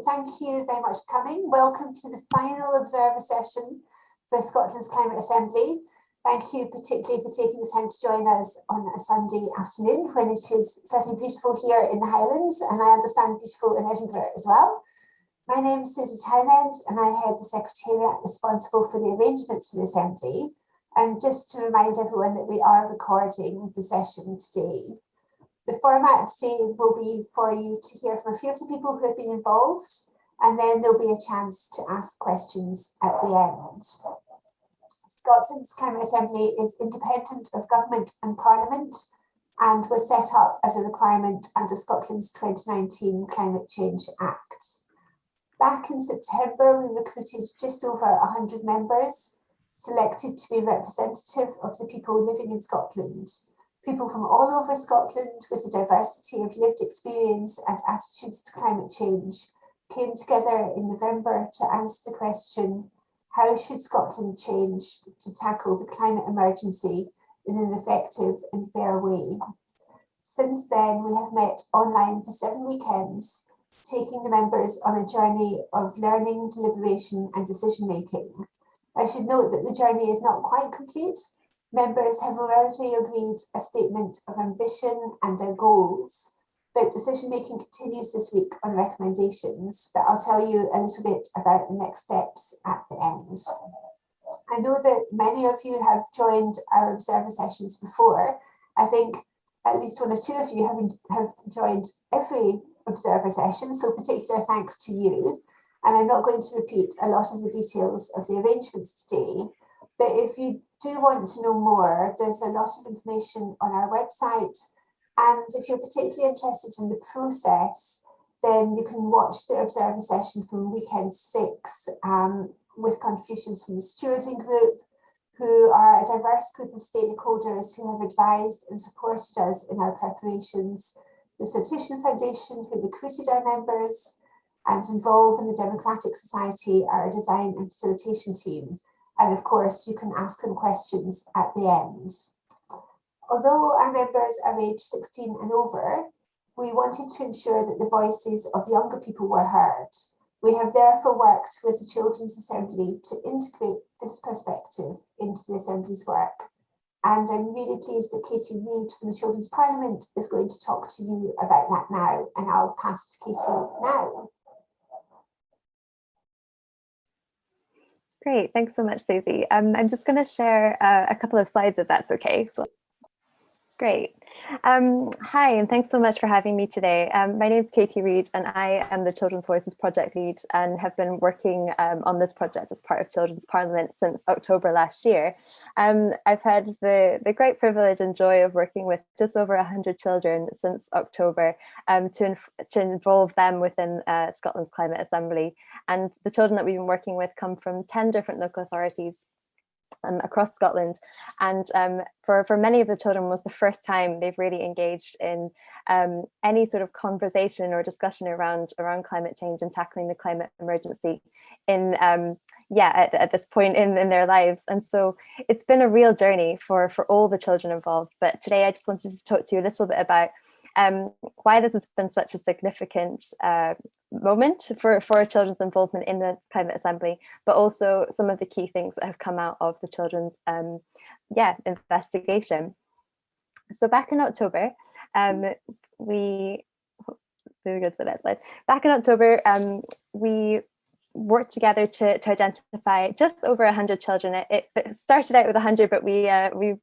thank you very much for coming. Welcome to the final Observer session for Scotland's Climate Assembly. Thank you particularly for taking the time to join us on a Sunday afternoon when it is certainly beautiful here in the Highlands, and I understand beautiful in Edinburgh as well. My name is Susie Townend and I head the Secretariat responsible for the arrangements for the Assembly. And just to remind everyone that we are recording the session today. The format today will be for you to hear from a few of the people who have been involved, and then there'll be a chance to ask questions at the end. Scotland's Climate Assembly is independent of government and parliament and was set up as a requirement under Scotland's 2019 Climate Change Act. Back in September, we recruited just over 100 members, selected to be representative of the people living in Scotland. People from all over Scotland with a diversity of lived experience and attitudes to climate change came together in November to answer the question, how should Scotland change to tackle the climate emergency in an effective and fair way? Since then, we have met online for 7 weekends, taking the members on a journey of learning, deliberation and decision making. I should note that the journey is not quite complete. Members have already agreed a statement of ambition and their goals, but decision-making continues this week on recommendations, but I'll tell you a little bit about the next steps at the end. I know that many of you have joined our Observer sessions before. I think at least one or two of you have joined every Observer session, so particular thanks to you. And I'm not going to repeat a lot of the details of the arrangements today, but if you do want to know more, there's a lot of information on our website. And if you're particularly interested in the process, then you can watch the Observer session from weekend 6 with contributions from the stewarding group, who are a diverse group of stakeholders who have advised and supported us in our preparations. The Sortition Foundation, who recruited our members, and involved in the Democratic Society, our design and facilitation team. And of course, you can ask them questions at the end. Although our members are aged 16 and over, we wanted to ensure that the voices of younger people were heard. We have therefore worked with the Children's Assembly to integrate this perspective into the Assembly's work. And I'm really pleased that Katie Reid from the Children's Parliament is going to talk to you about that now, and I'll pass to Katie now. Great, thanks so much, Susie. I'm just going to share a couple of slides if that's okay. So, great. Hi, and thanks so much for having me today. My name is Katie Reid and I am the Children's Voices Project Lead and have been working on this project as part of Children's Parliament since October last year. I've had the great privilege and joy of working with just over 100 children since October to involve them within Scotland's Climate Assembly. And the children that we've been working with come from 10 different local authorities across Scotland, and for many of the children was the first time they've really engaged in any sort of conversation or discussion around climate change and tackling the climate emergency in at this point in their lives. And so it's been a real journey for all the children involved. But today I just wanted to talk to you a little bit about why this has been such a significant moment for children's involvement in the Climate Assembly, but also some of the key things that have come out of the children's investigation. So back in October, we we worked together to identify just over 100 children. It started out with 100, but we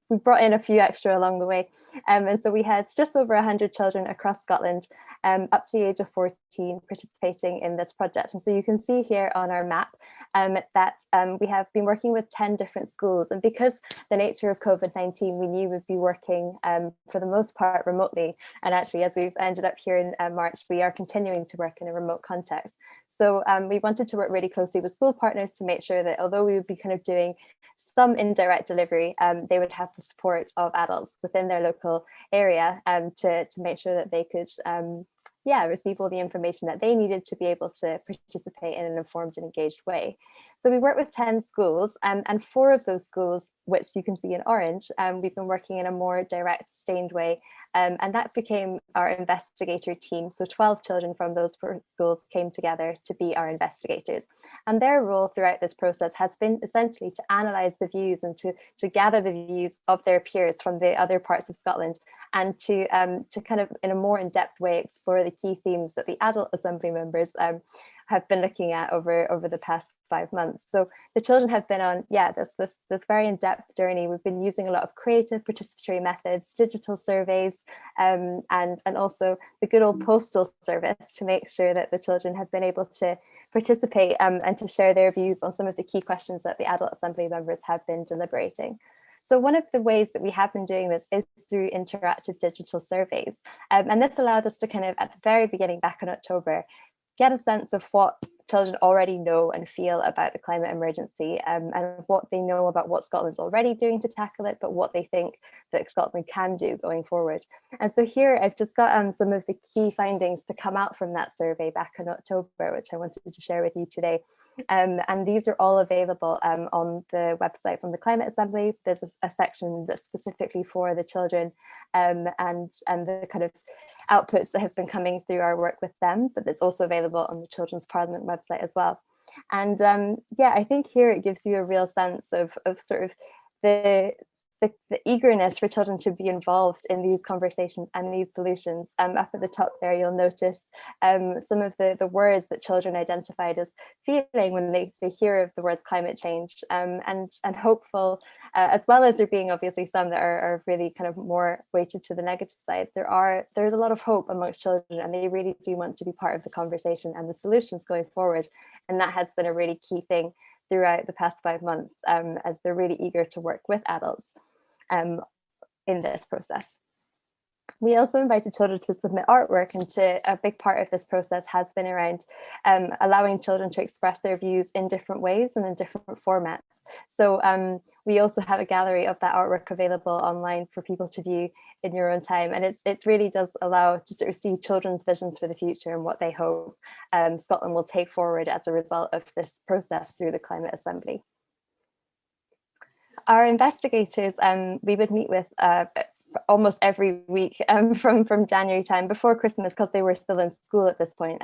brought in a few extra along the way. And so we had just over 100 children across Scotland up to the age of 14 participating in this project. And so you can see here on our map that we have been working with 10 different schools. And because the nature of COVID-19, we knew we'd be working for the most part remotely. And actually, as we've ended up here in March, we are continuing to work in a remote context. So we wanted to work really closely with school partners to make sure that although we would be kind of doing some indirect delivery, they would have the support of adults within their local area to make sure that they could receive all the information that they needed to be able to participate in an informed and engaged way. So we worked with 10 schools and 4 of those schools, which you can see in orange, we've been working in a more direct, sustained way And that became our investigator team. So 12 children from those schools came together to be our investigators. And their role throughout this process has been essentially to analyse the views and to gather the views of their peers from the other parts of Scotland, and to kind of in a more in-depth way explore the key themes that the adult assembly members have been looking at over the past 5 months. So the children have been on, this very in-depth journey. We've been using a lot of creative participatory methods, digital surveys, and also the good old postal service to make sure that the children have been able to participate and to share their views on some of the key questions that the adult assembly members have been deliberating. So one of the ways that we have been doing this is through interactive digital surveys. And this allowed us to kind of, at the very beginning back in October, get a sense of what children already know and feel about the climate emergency, and what they know about what Scotland's already doing to tackle it, but what they think that Scotland can do going forward. And so here I've just got some of the key findings to come out from that survey back in October, which I wanted to share with you today. And these are all available on the website from the Climate Assembly. There's a section that's specifically for the children and the kind of outputs that have been coming through our work with them, but it's also available on the Children's Parliament website as well. And I think here it gives you a real sense of sort of the eagerness for children to be involved in these conversations and these solutions. Up at the top there, you'll notice some of the words that children identified as feeling when they hear of the words climate change, and hopeful, as well as there being obviously some that are really kind of more weighted to the negative side. There's a lot of hope amongst children, and they really do want to be part of the conversation and the solutions going forward. And that has been a really key thing throughout the past 5 months, as they're really eager to work with adults in this process. We also invited children to submit artwork, and a big part of this process has been around allowing children to express their views in different ways and in different formats. So we also have a gallery of that artwork available online for people to view in your own time. And it really does allow to sort of see children's visions for the future and what they hope Scotland will take forward as a result of this process through the Climate Assembly. Our investigators, we would meet with almost every week from January time before Christmas, because they were still in school at this point.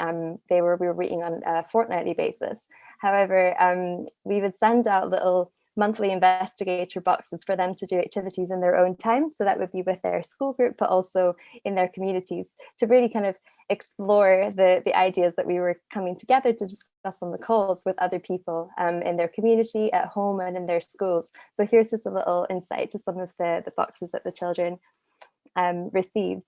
We were meeting on a fortnightly basis. However, we would send out little monthly investigator boxes for them to do activities in their own time. So that would be with their school group, but also in their communities, to really kind of explore the ideas that we were coming together to discuss on the calls with other people in their community, at home, and in their schools. So here's just a little insight to some of the boxes that the children received.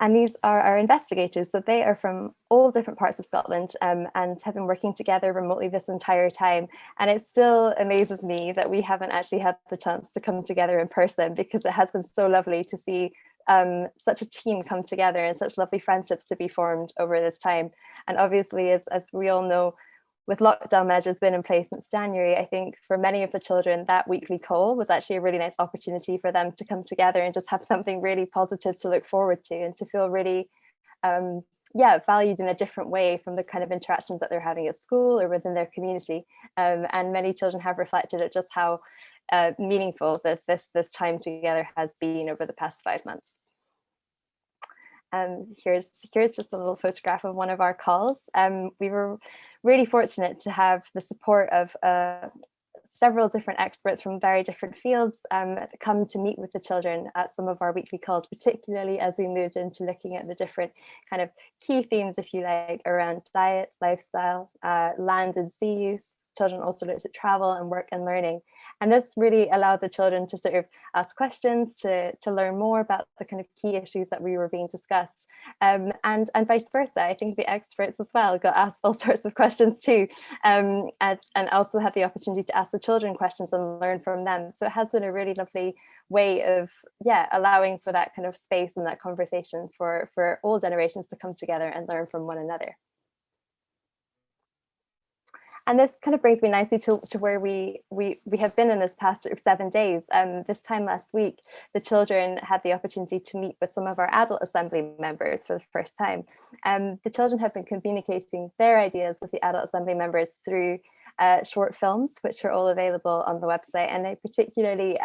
And these are our investigators. So they are from all different parts of Scotland and have been working together remotely this entire time. And it still amazes me that we haven't actually had the chance to come together in person, because it has been so lovely to see such a team come together and such lovely friendships to be formed over this time. And obviously, as we all know, with lockdown measures been in place since January, I think for many of the children, that weekly call was actually a really nice opportunity for them to come together and just have something really positive to look forward to, and to feel really valued in a different way from the kind of interactions that they're having at school or within their community. And many children have reflected at just how meaningful this time together has been over the past 5 months. Here's just a little photograph of one of our calls. We were really fortunate to have the support of several different experts from very different fields come to meet with the children at some of our weekly calls, particularly as we moved into looking at the different kind of key themes, if you like, around diet, lifestyle, land and sea use. Children also looked at travel and work and learning. And this really allowed the children to sort of ask questions, to learn more about the kind of key issues that we were being discussed. And vice versa. I think the experts as well got asked all sorts of questions too, and also had the opportunity to ask the children questions and learn from them. So it has been a really lovely way of allowing for that kind of space and that conversation for all generations to come together and learn from one another. And this kind of brings me nicely to where we have been in this past sort of 7 days. This time last week, the children had the opportunity to meet with some of our adult assembly members for the first time. The children have been communicating their ideas with the adult assembly members through short films, which are all available on the website. And they particularly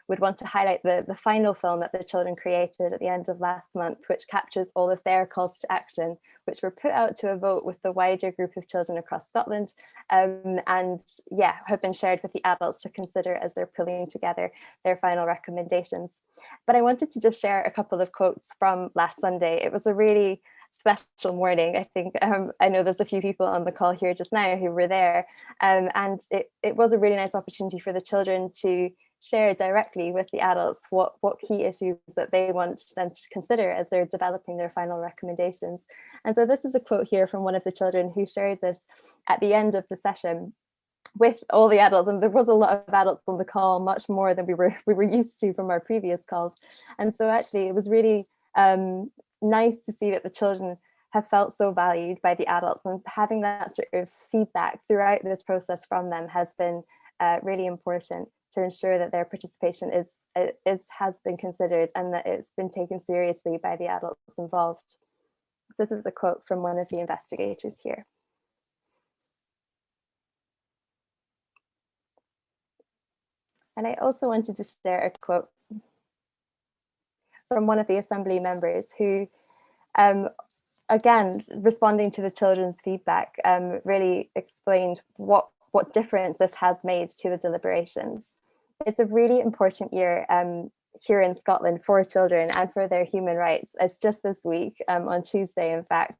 would want to highlight the final film that the children created at the end of last month, which captures all of their calls to action, which were put out to a vote with the wider group of children across Scotland, and yeah, have been shared with the adults to consider as they're pulling together their final recommendations. But I wanted to just share a couple of quotes from last Sunday. It was a really special morning. I think I know there's a few people on the call here just now who were there, and it was a really nice opportunity for the children to share directly with the adults what key issues that they want them to consider as they're developing their final recommendations. And so this is a quote here from one of the children who shared this at the end of the session with all the adults, and there was a lot of adults on the call, much more than we were used to from our previous calls. And so actually it was really nice to see that the children have felt so valued by the adults, and having that sort of feedback throughout this process from them has been really important to ensure that their participation has been considered and that it's been taken seriously by the adults involved. So this is a quote from one of the investigators here. And I also wanted to share a quote from one of the assembly members who, again, responding to the children's feedback, really explained what difference this has made to the deliberations. It's a really important year here in Scotland for children and for their human rights. It's just this week, on Tuesday, in fact,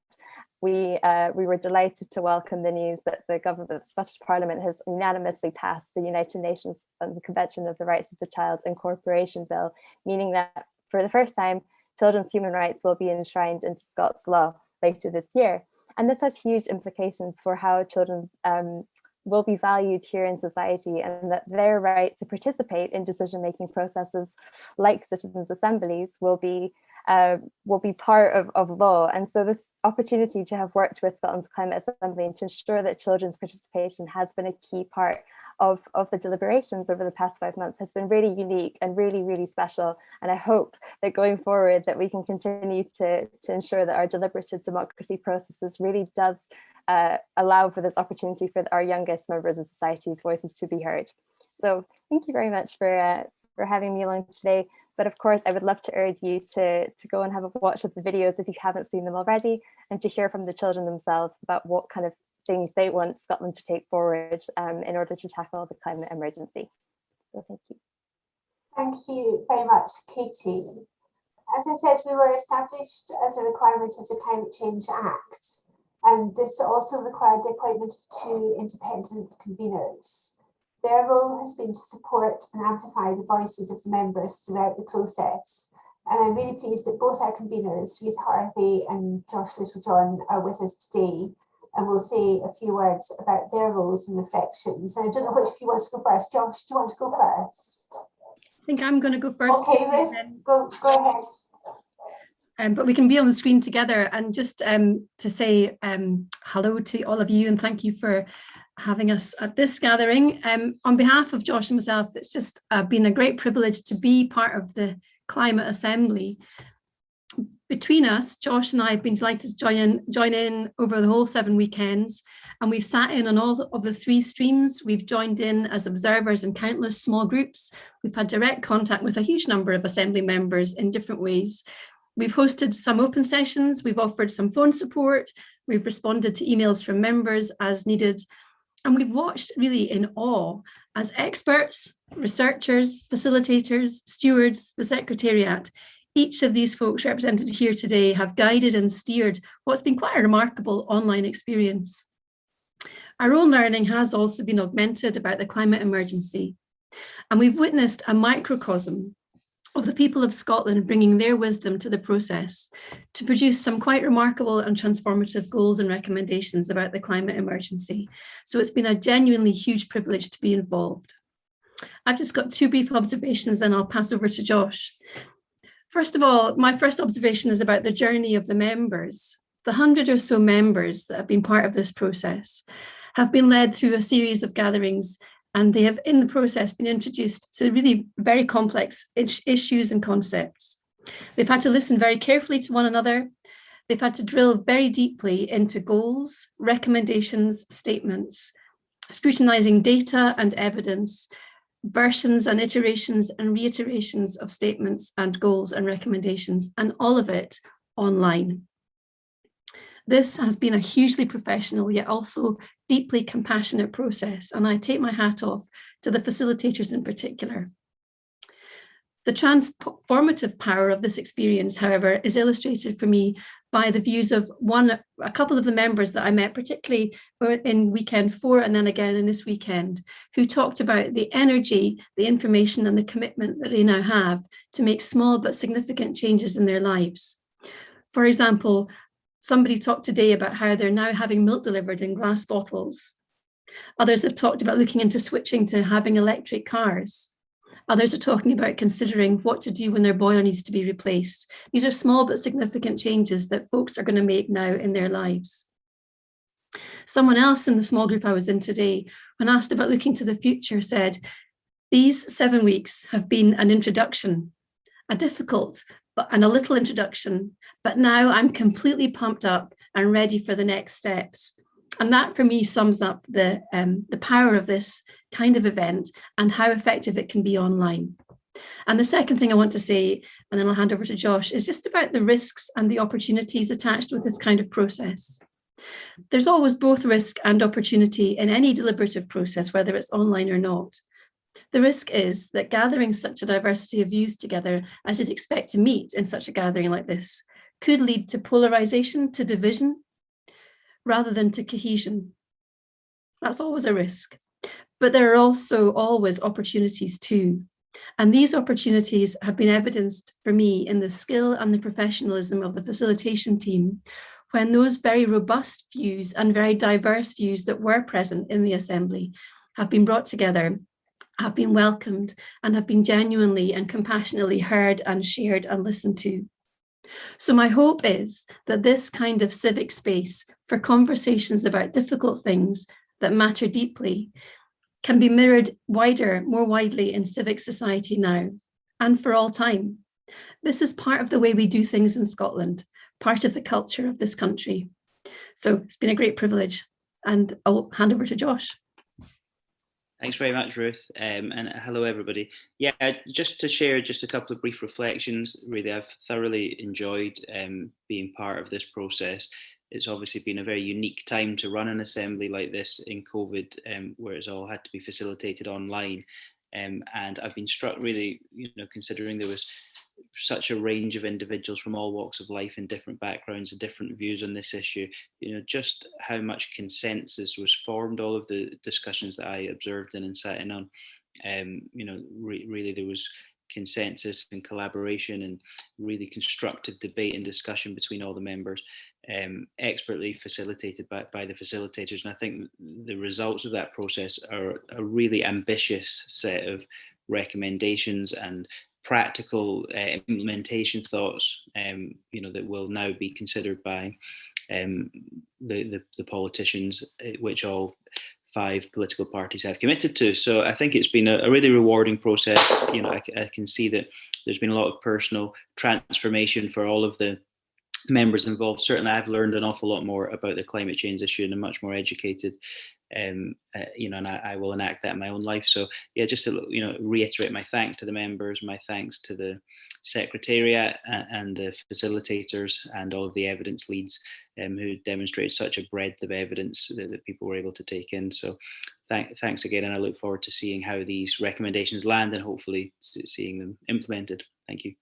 we were delighted to welcome the news that the Scottish Parliament has unanimously passed the United Nations Convention of the Rights of the Child's Incorporation Bill, meaning that for the first time, children's human rights will be enshrined into Scots law later this year. And this has huge implications for how children will be valued here in society, and that their right to participate in decision-making processes like citizens' assemblies will be part of law. And so this opportunity to have worked with Scotland's Climate Assembly and to ensure that children's participation has been a key part of the deliberations over the past 5 months has been really unique and really, really special. And I hope that going forward that we can continue to ensure that our deliberative democracy processes really does allow for this opportunity for our youngest members of society's voices to be heard. So thank you very much for having me along today. But of course, I would love to urge you to go and have a watch of the videos if you haven't seen them already, and to hear from the children themselves about what kind of things they want Scotland to take forward in order to tackle the climate emergency. So thank you. Thank you very much, Katie. As I said, we were established as a requirement of the Climate Change Act, and this also required the appointment of 2 independent conveners. Their role has been to support and amplify the voices of the members throughout the process. And I'm really pleased that both our conveners, Ruth Harvey and Josh Littlejohn, are with us today, and we'll say a few words about their roles and reflections. And I don't know which of you wants to go first. Josh, do you want to go first? I think I'm going to go first. Okay, Ruth, go ahead. But we can be on the screen together, and just to say hello to all of you, and thank you for having us at this gathering. On behalf of Josh and myself, it's just been a great privilege to be part of the Climate Assembly. Between us, Josh and I have been delighted to join in over the whole 7 weekends, and we've sat in on all of the 3 streams. We've joined in as observers in countless small groups. We've had direct contact with a huge number of Assembly members in different ways. We've hosted some open sessions, we've offered some phone support, we've responded to emails from members as needed, and we've watched really in awe as experts, researchers, facilitators, stewards, the Secretariat, each of these folks represented here today have guided and steered what's been quite a remarkable online experience. Our own learning has also been augmented about the climate emergency, and we've witnessed a microcosm of the people of Scotland bringing their wisdom to the process to produce some quite remarkable and transformative goals and recommendations about the climate emergency. So it's been a genuinely huge privilege to be involved. I've just got 2 brief observations, then I'll pass over to Josh. First of all, my first observation is about the journey of the members. The 100 or so members that have been part of this process have been led through a series of gatherings, and they have in the process been introduced to really very complex issues and concepts. They've had to listen very carefully to one another. They've had to drill very deeply into goals, recommendations, statements, scrutinising data and evidence, versions and iterations and reiterations of statements and goals and recommendations, and all of it online. This has been a hugely professional yet also deeply compassionate process, and I take my hat off to the facilitators in particular. The transformative power of this experience, however, is illustrated for me by the views of a couple of the members that I met, particularly in weekend 4 and then again in this weekend, who talked about the energy, the information and the commitment that they now have to make small but significant changes in their lives. For example, somebody talked today about how they're now having milk delivered in glass bottles. Others have talked about looking into switching to having electric cars. Others are talking about considering what to do when their boiler needs to be replaced. These are small but significant changes that folks are going to make now in their lives. Someone else in the small group I was in today, when asked about looking to the future, said, "These 7 weeks have been an introduction, a difficult and a little introduction, but now I'm completely pumped up and ready for the next steps." And that for me sums up the power of this kind of event and how effective it can be online. And the second thing I want to say, and then I'll hand over to Josh, is just about the risks and the opportunities attached with this kind of process. There's always both risk and opportunity in any deliberative process, whether it's online or not. The risk is that gathering such a diversity of views together as you'd expect to meet in such a gathering like this could lead to polarization, to division, rather than to cohesion. That's always a risk. But there are also always opportunities too. And these opportunities have been evidenced for me in the skill and the professionalism of the facilitation team, when those very robust views and very diverse views that were present in the assembly have been brought together, have been welcomed, and have been genuinely and compassionately heard and shared and listened to. So my hope is that this kind of civic space for conversations about difficult things that matter deeply can be mirrored more widely in civic society now and for all time. This is part of the way we do things in Scotland, part of the culture of this country. So it's been a great privilege, and I'll hand over to Josh. Thanks very much, Ruth, and hello everybody. Yeah, just to share just a couple of brief reflections. Really, I've thoroughly enjoyed being part of this process. It's obviously been a very unique time to run an assembly like this in COVID, where it's all had to be facilitated online. And I've been struck really, considering there was such a range of individuals from all walks of life and different backgrounds and different views on this issue, just how much consensus was formed, all of the discussions that I observed and sat in on, really there was consensus and collaboration and really constructive debate and discussion between all the members, expertly facilitated by the facilitators. And I think the results of that process are a really ambitious set of recommendations and practical implementation thoughts, that will now be considered by the politicians, which all 5 political parties have committed to. So I think it's been a really rewarding process. I can see that there's been a lot of personal transformation for all of the members involved. Certainly I've learned an awful lot more about the climate change issue and I'm much more educated, and I will enact that in my own life. So yeah, just to reiterate my thanks to the members, my thanks to the Secretariat and the facilitators and all of the evidence leads who demonstrated such a breadth of evidence that people were able to take in. So thanks again, and I look forward to seeing how these recommendations land and hopefully seeing them implemented. Thank you.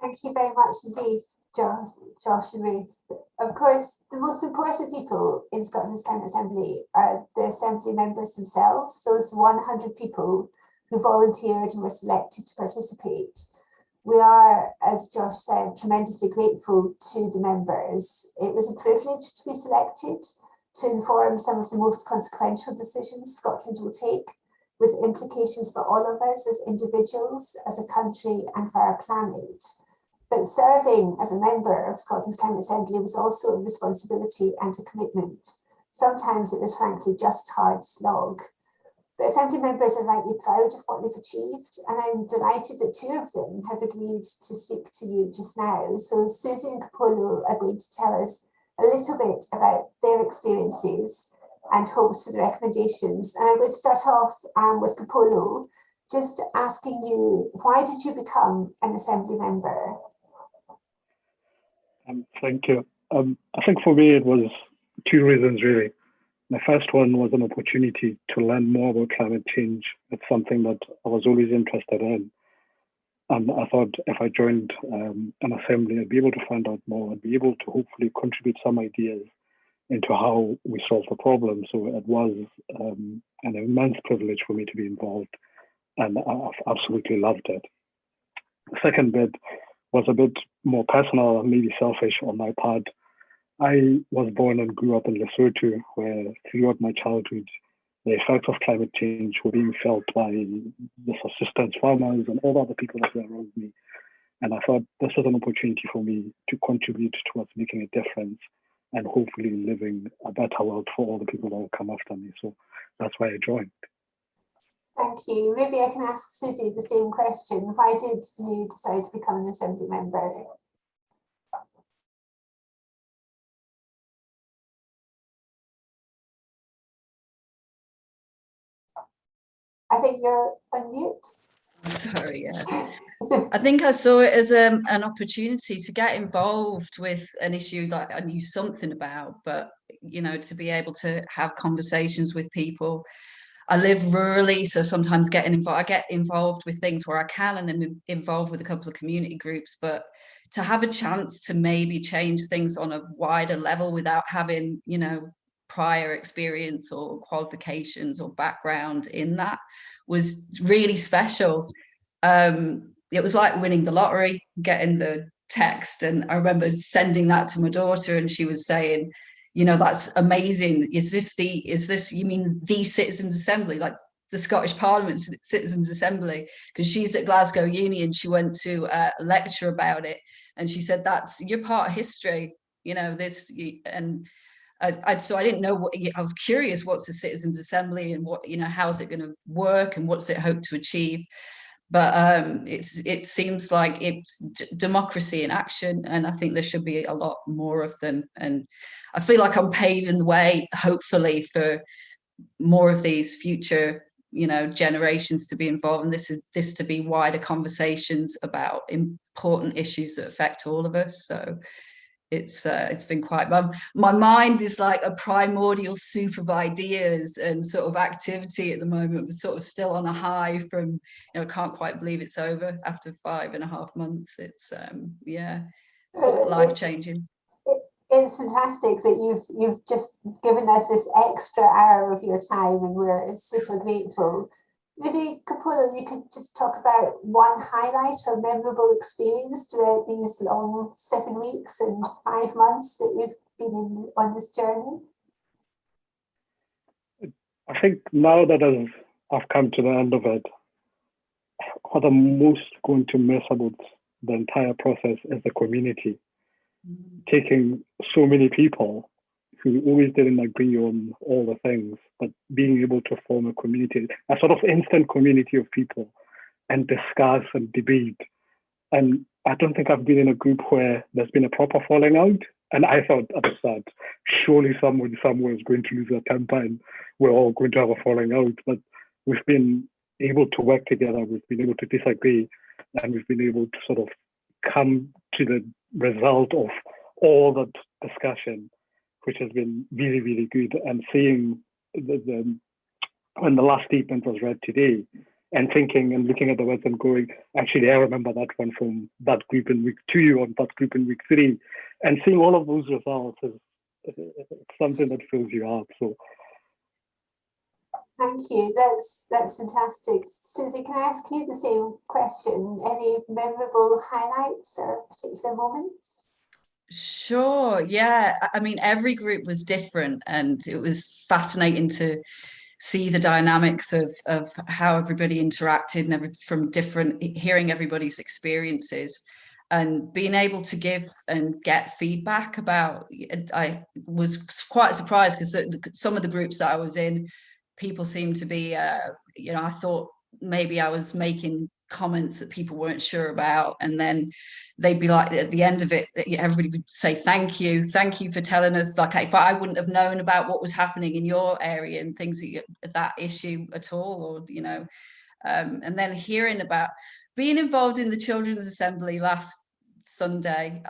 Thank you very much indeed, Josh and Ruth. Of course, the most important people in Scotland's Climate Assembly are the Assembly members themselves, those 100 people who volunteered and were selected to participate. We are, as Josh said, tremendously grateful to the members. It was a privilege to be selected to inform some of the most consequential decisions Scotland will take, with implications for all of us as individuals, as a country, and for our planet. But serving as a member of Scotland's Climate Assembly was also a responsibility and a commitment. Sometimes it was frankly just hard slog. But Assembly members are rightly proud of what they've achieved, and I'm delighted that 2 of them have agreed to speak to you just now. So Susie and Capolo are going to tell us a little bit about their experiences and hopes for the recommendations. And I would start off with Capolo, just asking you, why did you become an Assembly member? Thank you. I think for me it was two reasons really. The first one was an opportunity to learn more about climate change. It's something that I was always interested in. And I thought if I joined an assembly, I'd be able to find out more. I'd be able to hopefully contribute some ideas into how we solve the problem. So it was an immense privilege for me to be involved, and I've absolutely loved it. The second bit was a bit more personal and maybe selfish on my part. I was born and grew up in Lesotho, where throughout my childhood, the effects of climate change were being felt by the subsistence farmers and all the other people that were around me. And I thought this was an opportunity for me to contribute towards making a difference and hopefully living a better world for all the people that will come after me. So that's why I joined. Thank you. Maybe I can ask Susie the same question. Why did you decide to become an Assembly member? I think you're on mute. Sorry, yeah. I think I saw it as an opportunity to get involved with an issue that I knew something about, but you know, to be able to have conversations with people. I live rurally, so sometimes I get involved with things where I can, and I'm involved with a couple of community groups, but to have a chance to maybe change things on a wider level without having, you know, prior experience or qualifications or background in that was really special. It was like winning the lottery, getting the text, and I remember sending that to my daughter, and she was saying, you know, that's amazing. Is this you mean the Citizens Assembly, like the Scottish Parliament Citizens Assembly? Because she's at Glasgow Uni and she went to a lecture about it, and she said you're part of history, you know, this. And so I didn't know what, I was curious, what's a Citizens Assembly and what, you know, how's it going to work and what's it hoped to achieve? But it seems like it's democracy in action, and I think there should be a lot more of them. And I feel like I'm paving the way, hopefully, for more of these future, you know, generations to be involved, and this to be wider conversations about important issues that affect all of us. So it's been quite, my mind is like a primordial soup of ideas and sort of activity at the moment. We're sort of still on a high from, you know, I can't quite believe it's over after 5.5 months. It's yeah, life-changing. It's fantastic that you've just given us this extra hour of your time, and we're super grateful. Maybe, Capolo, you could just talk about one highlight or memorable experience throughout these long 7 weeks and 5 months that we've been on this journey. I think now that I've come to the end of it, what I'm most going to miss about the entire process is the community. Taking so many people who always didn't agree on all the things, but being able to form a community, a sort of instant community of people, and discuss and debate. And I don't think I've been in a group where there's been a proper falling out. And I thought at the start, surely someone somewhere is going to lose their temper and we're all going to have a falling out. But we've been able to work together, we've been able to disagree, and we've been able to sort of come to the result of all that discussion, which has been really, really good. And seeing when the last statement was read today, and thinking and looking at the words and going, actually, I remember that one from that group in week 2 or that group in week 3, and seeing all of those results is something that fills you up. So, thank you. That's fantastic. Susie, can I ask you the same question? Any memorable highlights or particular moments? Sure. Yeah. I mean, every group was different, and it was fascinating to see the dynamics of how everybody interacted and from different, hearing everybody's experiences and being able to give and get feedback about. I was quite surprised because some of the groups that I was in, people seemed to be, you know, I thought maybe I was making comments that people weren't sure about, and then they'd be like, at the end of it, everybody would say thank you for telling us, like, if I wouldn't have known about what was happening in your area and things, that issue at all, or you know, and then hearing about being involved in the Children's Assembly last Sunday,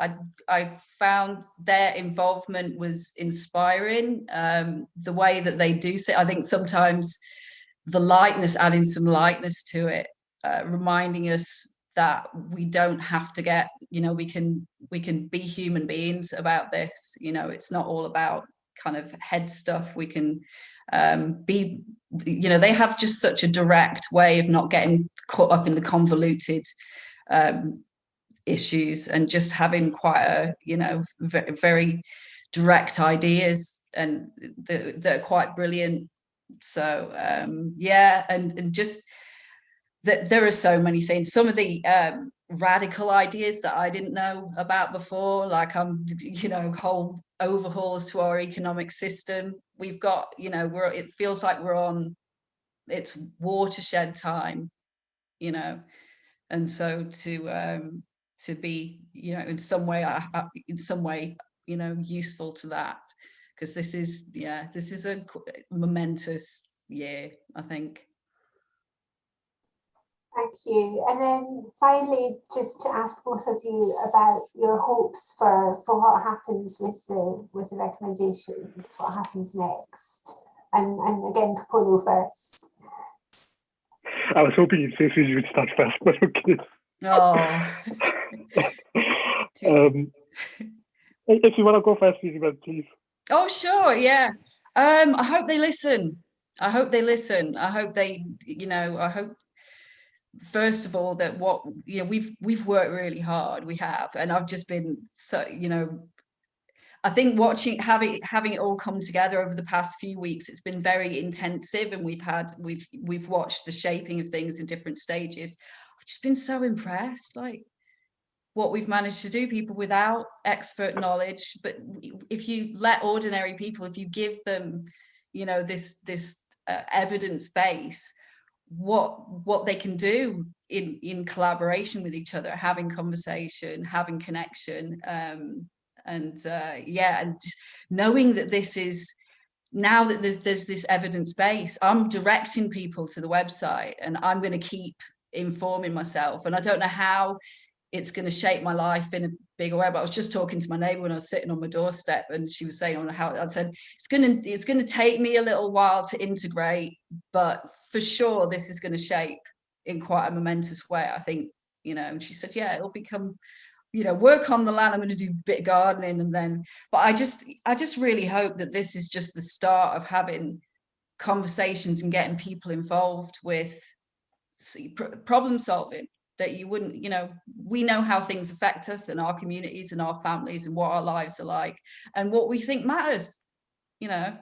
I found their involvement was inspiring. The way that they do things, I think sometimes the lightness, adding some lightness to it, reminding us that we don't have to get, you know, we can be human beings about this. You know, it's not all about kind of head stuff. We can be, you know, they have just such a direct way of not getting caught up in the convoluted issues, and just having quite a, you know, very direct ideas, and they're quite brilliant. So yeah, and just that there are so many things, some of the radical ideas that I didn't know about before, like you know, whole overhauls to our economic system. We've got, you know, it feels like we're on, it's watershed time, you know, and so to be, you know, in some way, you know, useful to that, because this is a momentous year, I think. Thank you. And then finally, just to ask both of you about your hopes for what happens with the recommendations, what happens next, and again, Capolo first. I was hoping you'd say Susie would start first, but okay. Oh. If you want to go first, Susie, but please. Oh, sure, yeah. I hope they listen. I hope they, you know, I hope, first of all, that what, you know, we've worked really hard, we have, and I've just been so, you know, I think having it all come together over the past few weeks, it's been very intensive, and we've watched the shaping of things in different stages. I've just been so impressed, like what we've managed to do, people without expert knowledge. But if you let ordinary people, if you give them, you know, this evidence base, what they can do in collaboration with each other, having conversation, having connection, and just knowing that this is, now that there's this evidence base, I'm directing people to the website, and I'm going to keep informing myself. And I don't know how it's going to shape my life in a bigger way, but I was just talking to my neighbor when I was sitting on my doorstep, and she was saying on how, I said, it's going to take me a little while to integrate, but for sure this is going to shape in quite a momentous way, I think, you know. And she said, yeah, it'll become, you know, work on the land, I'm going to do a bit of gardening, and then, but I just really hope that this is just the start of having conversations and getting people involved with problem solving, that you wouldn't, you know, we know how things affect us and our communities and our families and what our lives are like and what we think matters. You know,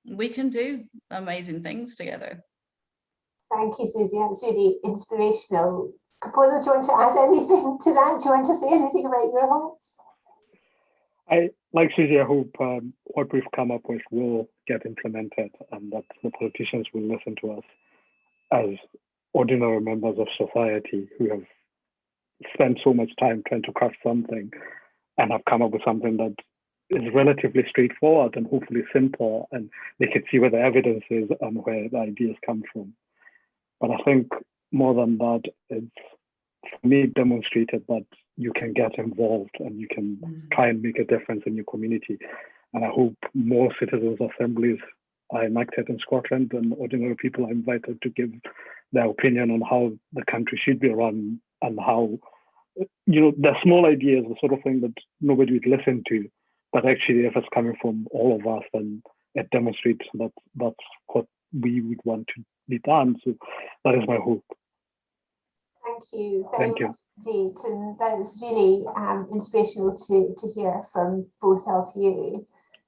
we can do amazing things together. Thank you, Susie. That's really inspirational. Capolo, do you want to add anything to that? Do you want to say anything about your hopes? Like Susie, I hope what we've come up with will get implemented, and that the politicians will listen to us as ordinary members of society who have spent so much time trying to craft something and have come up with something that is relatively straightforward and hopefully simple, and they can see where the evidence is and where the ideas come from. But I think more than that, it's, for me, demonstrated that you can get involved and you can try and make a difference in your community. And I hope more citizens' assemblies are enacted in Scotland, and ordinary people are invited to give their opinion on how the country should be run, and how, you know, the small ideas, the sort of thing that nobody would listen to, but actually if it's coming from all of us, then it demonstrates that that's what we would want to be done. So that is my hope. Thank you very much indeed, and that is really inspirational to hear from both of you.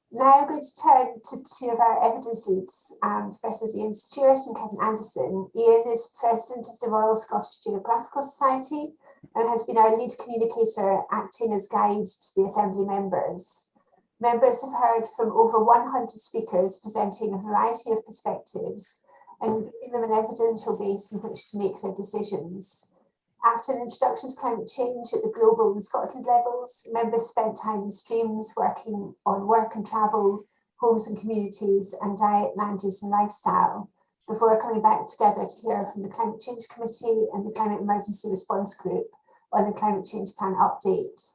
Now I'm going to turn to two of our evidence leads, Professors Ian Stewart and Kevin Anderson. Ian is President of the Royal Scottish Geographical Society and has been our lead communicator, acting as guide to the Assembly members. Members have heard from over 100 speakers presenting a variety of perspectives, and giving them an evidential base in which to make their decisions. After an introduction to climate change at the global and Scotland levels, members spent time in streams working on work and travel, homes and communities, and diet, land use and lifestyle, before coming back together to hear from the Climate Change Committee and the Climate Emergency Response Group on the Climate Change Plan update.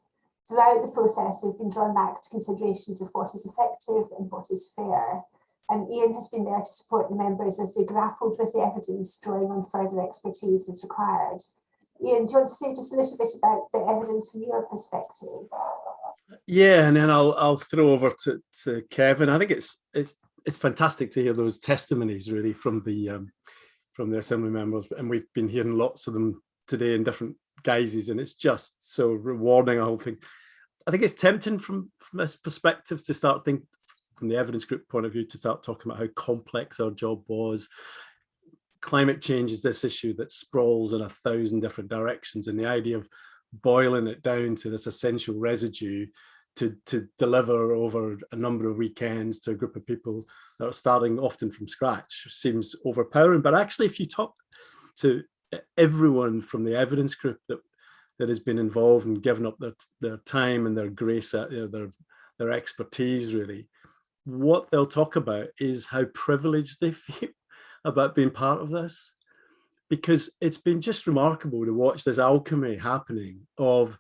Throughout the process, they've been drawn back to considerations of what is effective and what is fair. And Ian has been there to support the members as they grappled with the evidence, drawing on further expertise as required. Ian, do you want to say just a little bit about the evidence from your perspective? Yeah, and then I'll throw over to Kevin. I think it's fantastic to hear those testimonies really from the Assembly members, and we've been hearing lots of them today in different guises, and it's just so rewarding. I think it's tempting from this perspective to start thinking from the evidence group point of view to start talking about how complex our job was. Climate change is this issue that sprawls in 1,000 different directions, and the idea of boiling it down to this essential residue to deliver over a number of weekends to a group of people that are starting often from scratch seems overpowering. But actually, if you talk to everyone from the evidence group that has been involved and given up their time and their grace, their expertise, really, what they'll talk about is how privileged they feel about being part of this, because it's been just remarkable to watch this alchemy happening of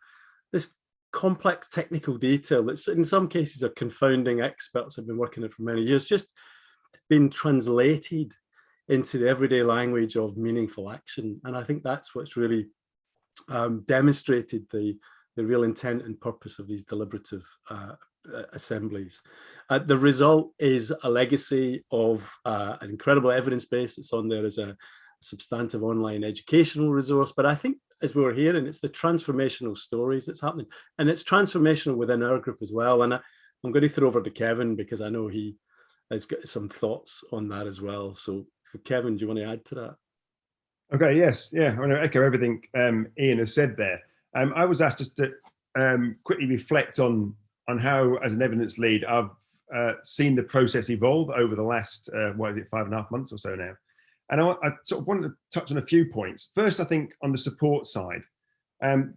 this complex technical detail that's in some cases are confounding. Experts have been working it for many years, just been translated into the everyday language of meaningful action. And I think that's what's really demonstrated the real intent and purpose of these deliberative assemblies. The result is a legacy of an incredible evidence base that's on there as a substantive online educational resource. But I think, as we were hearing, it's the transformational stories that's happening, and it's transformational within our group as well. And I'm going to throw over to Kevin because I know he has got some thoughts on that as well. So Kevin, do you want to add to that? Okay, yes, yeah, I want to echo everything Ian has said there. I was asked just to quickly reflect on how, as an evidence lead, I've seen the process evolve over the last, 5.5 months or so now. And I sort of wanted to touch on a few points. First, I think on the support side,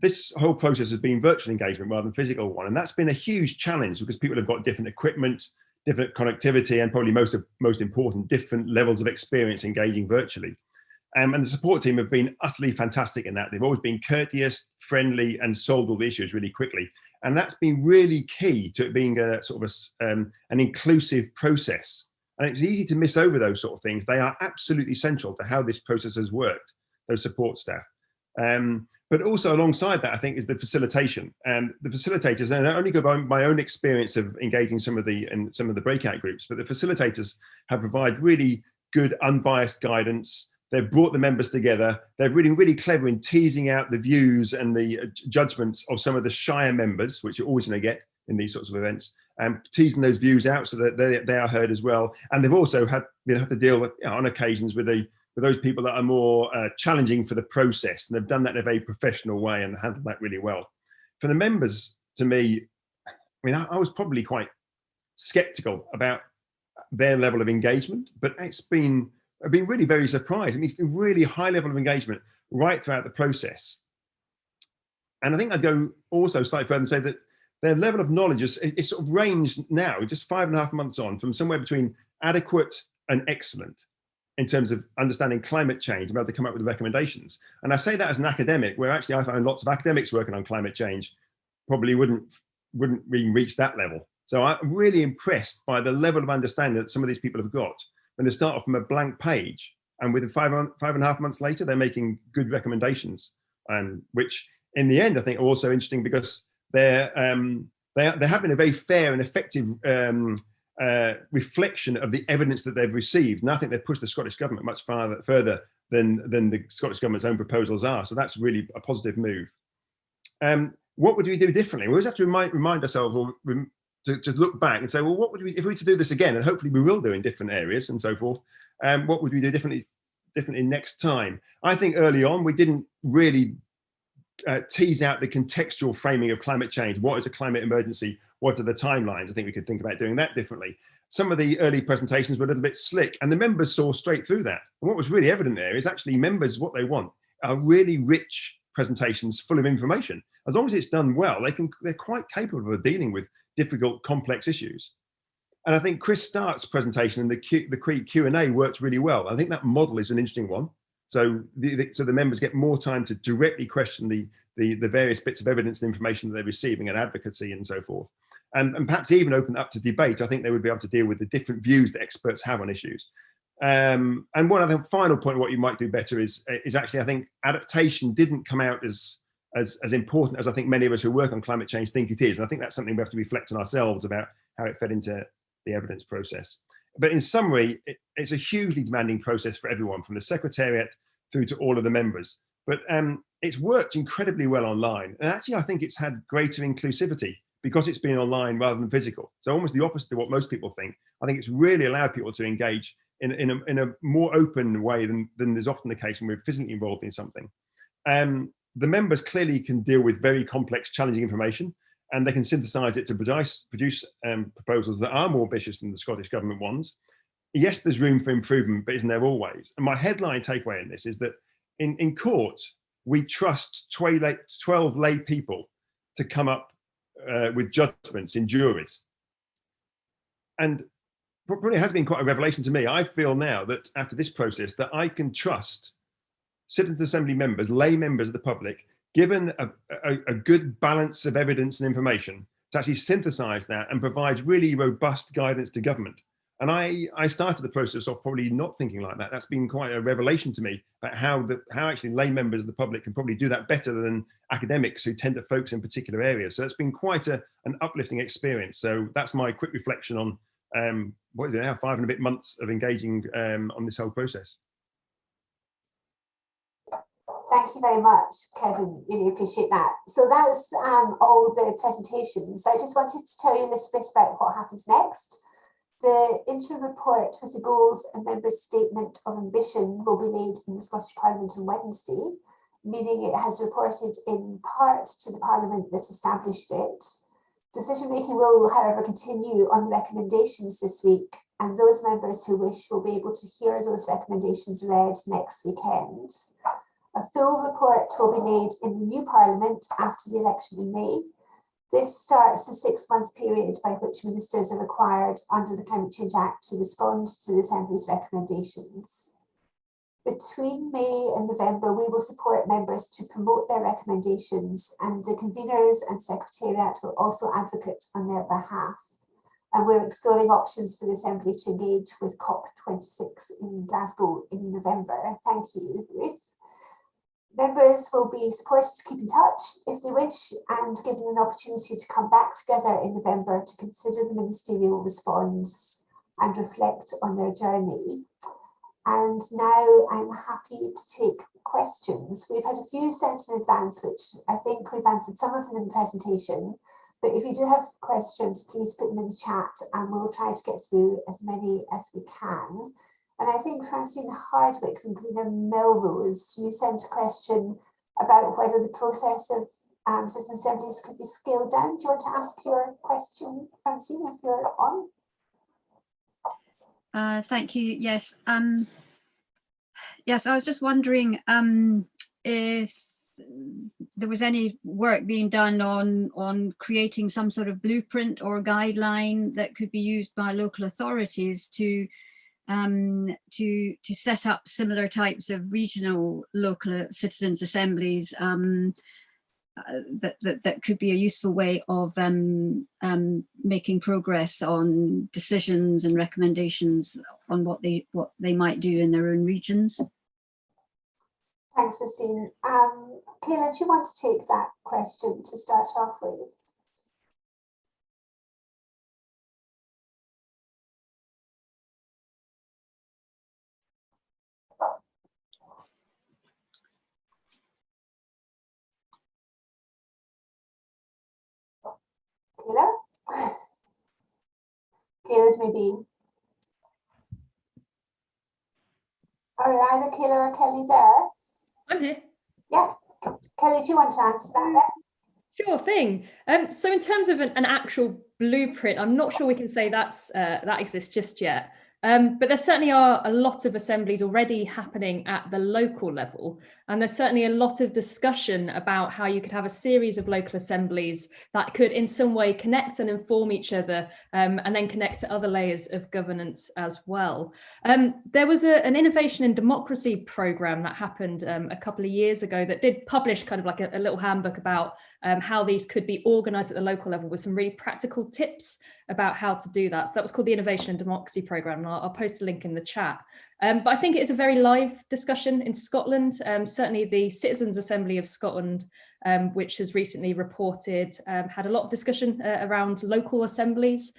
this whole process has been virtual engagement rather than physical one. And that's been a huge challenge because people have got different equipment, different connectivity, and probably most important, different levels of experience engaging virtually. And the support team have been utterly fantastic in that. They've always been courteous, friendly, and solved all the issues really quickly. And that's been really key to it being a sort of an inclusive process. And it's easy to miss over those sort of things. They are absolutely central to how this process has worked, those support staff. But also alongside that, I think, is the facilitation. And the facilitators, and I only go by my own experience of engaging some of the breakout groups, but the facilitators have provided really good, unbiased guidance. They've brought the members together. They're really, really clever in teasing out the views and the judgments of some of the shyer members, which you're always going to get in these sorts of events, and teasing those views out so that they are heard as well. And they've also had to deal with, on occasions with those people that are more challenging for the process. And they've done that in a very professional way and handled that really well. For the members, to me, I was probably quite skeptical about their level of engagement, but I've been really very surprised. It's been really high level of engagement right throughout the process. And I think I'd go also slightly further and say that their level of knowledge is sort of ranged now, just 5.5 months on, from somewhere between adequate and excellent in terms of understanding climate change, about to come up with recommendations. And I say that as an academic, where actually I found lots of academics working on climate change probably wouldn't really reach that level. So I'm really impressed by the level of understanding that some of these people have got when they start off from a blank page, and within 5.5 months later, they're making good recommendations, which in the end, I think are also interesting because they're having a very fair and effective reflection of the evidence that they've received. And I think they've pushed the Scottish Government much further than the Scottish Government's own proposals are. So that's really a positive move. What would we do differently? We always have to remind ourselves, or to look back and say, well, what would we, if we were to do this again, and hopefully we will do in different areas and so forth, what would we do differently next time? I think early on, we didn't really tease out the contextual framing of climate change. What is a climate emergency? What are the timelines? I think we could think about doing that differently. some of the early presentations were a little bit slick, and the members saw straight through that. And what was really evident there is actually members, what they want are really rich presentations full of information. As long as it's done well, they're quite capable of dealing with difficult, complex issues. And I think Chris Start's presentation and the Q&A works really well. I think that model is an interesting one. So the members get more time to directly question the various bits of evidence and information that they're receiving and advocacy and so forth. And perhaps even open up to debate. I think they would be able to deal with the different views that experts have on issues. And one other final point, what you might do better is actually, I think adaptation didn't come out as important as I think many of us who work on climate change think it is. And I think that's something we have to reflect on ourselves about how it fed into the evidence process. But in summary, it's a hugely demanding process for everyone, from the Secretariat through to all of the members. But it's worked incredibly well online. And actually, I think it's had greater inclusivity because it's been online rather than physical. So almost the opposite of what most people think. I think it's really allowed people to engage in a more open way than is often the case when we're physically involved in something. The members clearly can deal with very complex, challenging information, and they can synthesize it to produce proposals that are more ambitious than the Scottish Government ones. Yes, there's room for improvement, but isn't there always? And my headline takeaway in this is that in court, we trust 12 lay people to come up with judgments in juries. And probably has been quite a revelation to me. I feel now that after this process that I can trust Citizens Assembly members, lay members of the public, given a good balance of evidence and information, to actually synthesize that and provide really robust guidance to government. And I started the process off probably not thinking like that. That's been quite a revelation to me about how actually lay members of the public can probably do that better than academics who tend to focus in particular areas. So it's been quite an uplifting experience. So that's my quick reflection on what is it now, 5 and a bit months of engaging on this whole process. Thank you very much, Kevin. Really appreciate that. So that's all the presentations. I just wanted to tell you a little bit about what happens next. The interim report with the goals and members' statement of ambition will be laid in the Scottish Parliament on Wednesday, meaning it has reported in part to the Parliament that established it. Decision making will, however, continue on the recommendations this week, and those members who wish will be able to hear those recommendations read next weekend. A full report will be laid in the new Parliament after the election in May. This starts the 6-month period by which ministers are required under the Climate Change Act to respond to the Assembly's recommendations. Between May and November, we will support members to promote their recommendations, and the conveners and Secretariat will also advocate on their behalf. And we're exploring options for the Assembly to engage with COP26 in Glasgow in November. Thank you, Ruth. Members will be supported to keep in touch if they wish, and given an opportunity to come back together in November to consider the ministerial response and reflect on their journey. And now I'm happy to take questions. We've had a few sent in advance, which I think we've answered some of them in the presentation. But if you do have questions, please put them in the chat and we'll try to get through as many as we can. And I think Francine Hardwick from Greenham Melrose, you sent a question about whether the process of citizen assemblies could be scaled down. Do you want to ask your question, Francine, if you're on? Thank you. Yes. Yes, I was just wondering if there was any work being done on creating some sort of blueprint or guideline that could be used by local authorities to set up similar types of regional local citizens assemblies that could be a useful way of making progress on decisions and recommendations on what they might do in their own regions. Thanks, Christine. Kayla, do you want to take that question to start off with? Kayla? Kayla's maybe. Are either Kayla or Kelly there? I'm here. Yeah. Kelly, do you want to answer that then? Sure thing. So in terms of an actual blueprint, I'm not sure we can say that exists just yet. But there certainly are a lot of assemblies already happening at the local level. And there's certainly a lot of discussion about how you could have a series of local assemblies that could in some way connect and inform each other, and then connect to other layers of governance as well. There was an innovation in democracy program that happened a couple of years ago that did publish kind of like a little handbook about how these could be organised at the local level with some really practical tips about how to do that. So that was called the Innovation and Democracy Programme, and I'll post a link in the chat. But I think it is a very live discussion in Scotland. Certainly the Citizens Assembly of Scotland, which has recently reported, had a lot of discussion around local assemblies.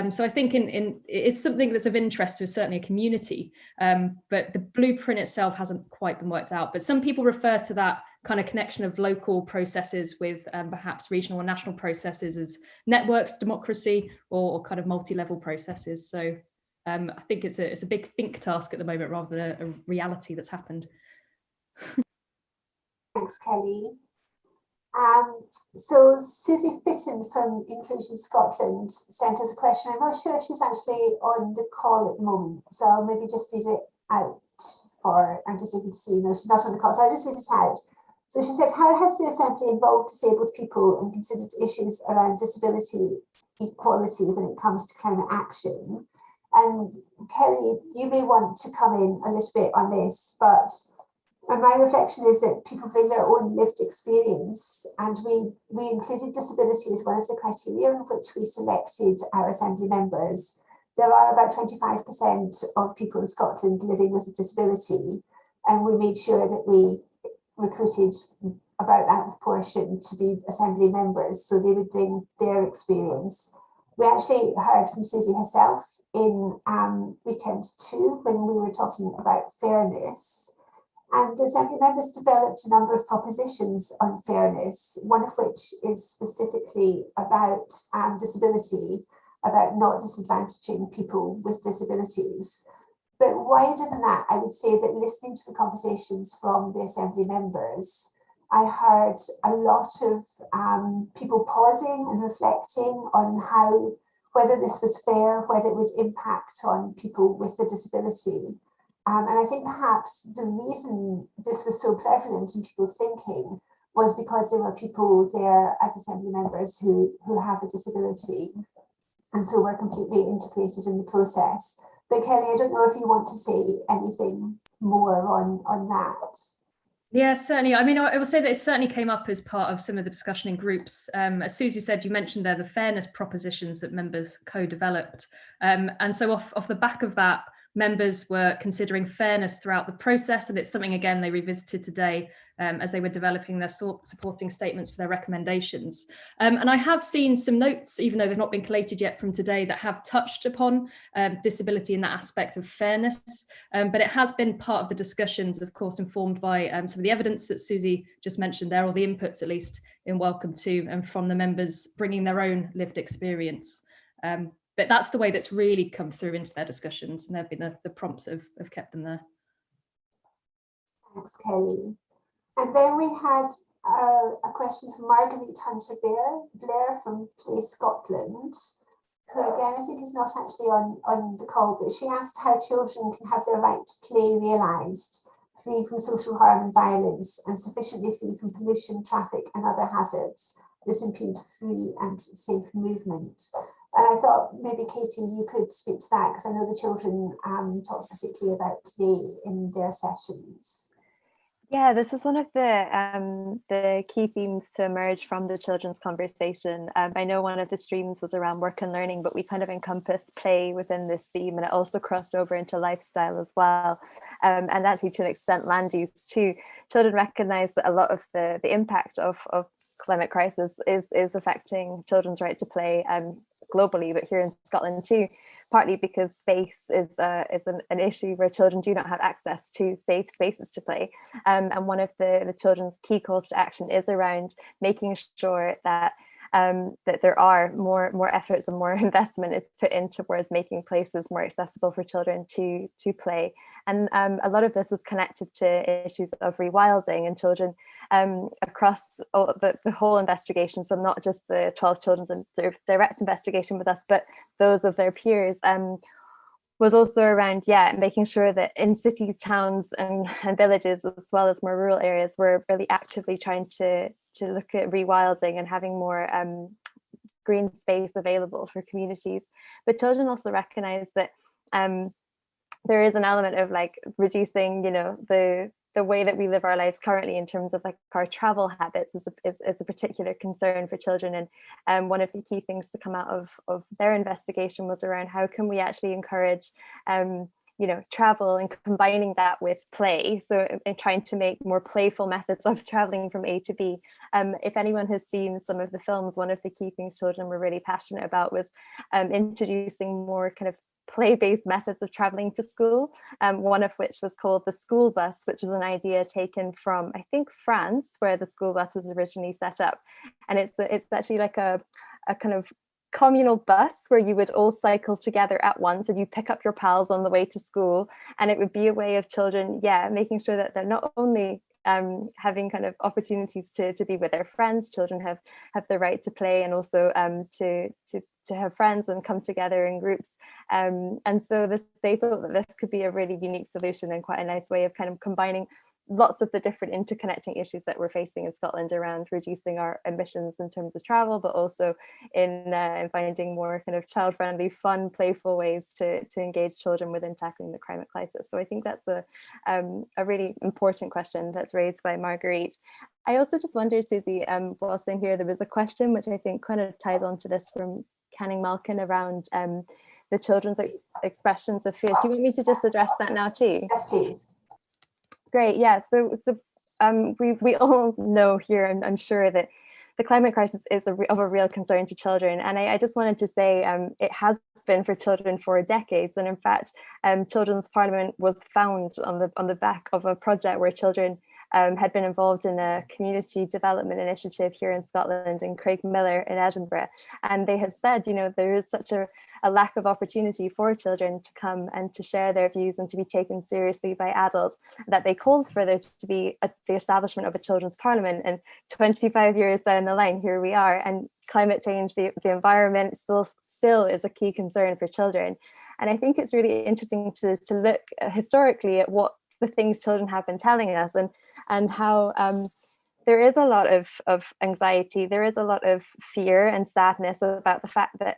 So I think it is something that's of interest to certainly a community, but the blueprint itself hasn't quite been worked out. But some people refer to that kind of connection of local processes with perhaps regional or national processes as networked democracy or kind of multi-level processes. So I think it's a big think task at the moment rather than a reality that's happened. Thanks, Kelly. So Susie Fitton from Inclusion Scotland sent us a question. I'm not sure if she's actually on the call at the moment, so I'll maybe just read it out I'm just looking to see, no, she's not on the call, so I'll just read it out. So she said, how has the Assembly involved disabled people and considered issues around disability equality when it comes to climate action? And Kelly, you may want to come in a little bit on this, but my reflection is that people bring their own lived experience, and we included disability as one of the criteria in which we selected our Assembly members. There are about 25% of people in Scotland living with a disability, and we made sure that we recruited about that proportion to be Assembly members, so they would bring their experience. We actually heard from Susie herself in weekend 2 when we were talking about fairness. And the Assembly members developed a number of propositions on fairness, one of which is specifically about disability, about not disadvantaging people with disabilities. But wider than that, I would say that listening to the conversations from the Assembly members, I heard a lot of people pausing and reflecting on whether this was fair, whether it would impact on people with a disability. And I think perhaps the reason this was so prevalent in people's thinking was because there were people there as Assembly members who have a disability, and so were completely integrated in the process. But Kelly, I don't know if you want to say anything more on that. Yeah, certainly. I mean, I will say that it certainly came up as part of some of the discussion in groups. As Susie said, you mentioned there the fairness propositions that members co-developed. And so off the back of that, members were considering fairness throughout the process, and it's something, again, they revisited today as they were developing their supporting statements for their recommendations. And I have seen some notes, even though they've not been collated yet from today, that have touched upon disability in that aspect of fairness. But it has been part of the discussions, of course, informed by some of the evidence that Susie just mentioned there, or the inputs at least in Welcome To, and from the members bringing their own lived experience. But that's the way that's really come through into their discussions, and they've been the prompts that have kept them there. Thanks, Kelly. And then we had a question from Marguerite Hunter-Blair from Play Scotland, who again I think is not actually on the call, but she asked how children can have their right to play realised, free from social harm and violence, and sufficiently free from pollution, traffic and other hazards that impede free and safe movement. And I thought maybe Katie, you could speak to that, because I know the children talked particularly about play in their sessions. Yeah, this is one of the key themes to emerge from the children's conversation. I know one of the streams was around work and learning, but we kind of encompassed play within this theme, and it also crossed over into lifestyle as well. And actually, to an extent, land use too. Children recognise that a lot of the impact of climate crisis is affecting children's right to play globally, but here in Scotland too, partly because space is an issue where children do not have access to safe spaces to play. And one of the children's key calls to action is around making sure that that there are more efforts and more investment is put in towards making places more accessible for children to play. And a lot of this was connected to issues of rewilding and children across the whole investigation. So not just the 12 children's and direct investigation with us, but those of their peers, was also around, making sure that in cities, towns and villages, as well as more rural areas, we're really actively trying to look at rewilding and having more green space available for communities. But children also recognize that there is an element of like reducing, the way that we live our lives currently in terms of like our travel habits is a particular concern for children. And one of the key things to come out of their investigation was around how can we actually encourage travel and combining that with play. So in trying to make more playful methods of traveling from A to B. If anyone has seen some of the films, one of the key things children were really passionate about was introducing more kind of play-based methods of traveling to school, one of which was called the school bus, which was an idea taken from, I think, France, where the school bus was originally set up. And it's actually like a kind of communal bus where you would all cycle together at once and you pick up your pals on the way to school. And it would be a way of children, making sure that they're not only having kind of opportunities to be with their friends. Children have the right to play and also to have friends and come together in groups. And so they thought that this could be a really unique solution and quite a nice way of kind of combining lots of the different interconnecting issues that we're facing in Scotland around reducing our emissions in terms of travel, but also in finding more kind of child-friendly, fun, playful ways to engage children within tackling the climate crisis. So I think that's a really important question that's raised by Marguerite. I also just wondered, Susie, whilst I'm here, there was a question which I think kind of ties on to this from Canning Malkin around the children's expressions of fear. Do you want me to just address that now too? Yes, please. Great, so we all know here, I'm sure, that the climate crisis is of a real concern to children. And I just wanted to say it has been for children for decades. And in fact, Children's Parliament was found on the back of a project where children had been involved in a community development initiative here in Scotland in Craigmillar in Edinburgh. And they had said, there is such a lack of opportunity for children to come and to share their views and to be taken seriously by adults, that they called for there to be the establishment of a children's parliament. And 25 years down the line, here we are, and climate change, the environment still is a key concern for children. And I think it's really interesting to look historically at what the things children have been telling us and how there is a lot of anxiety, there is a lot of fear and sadness about the fact that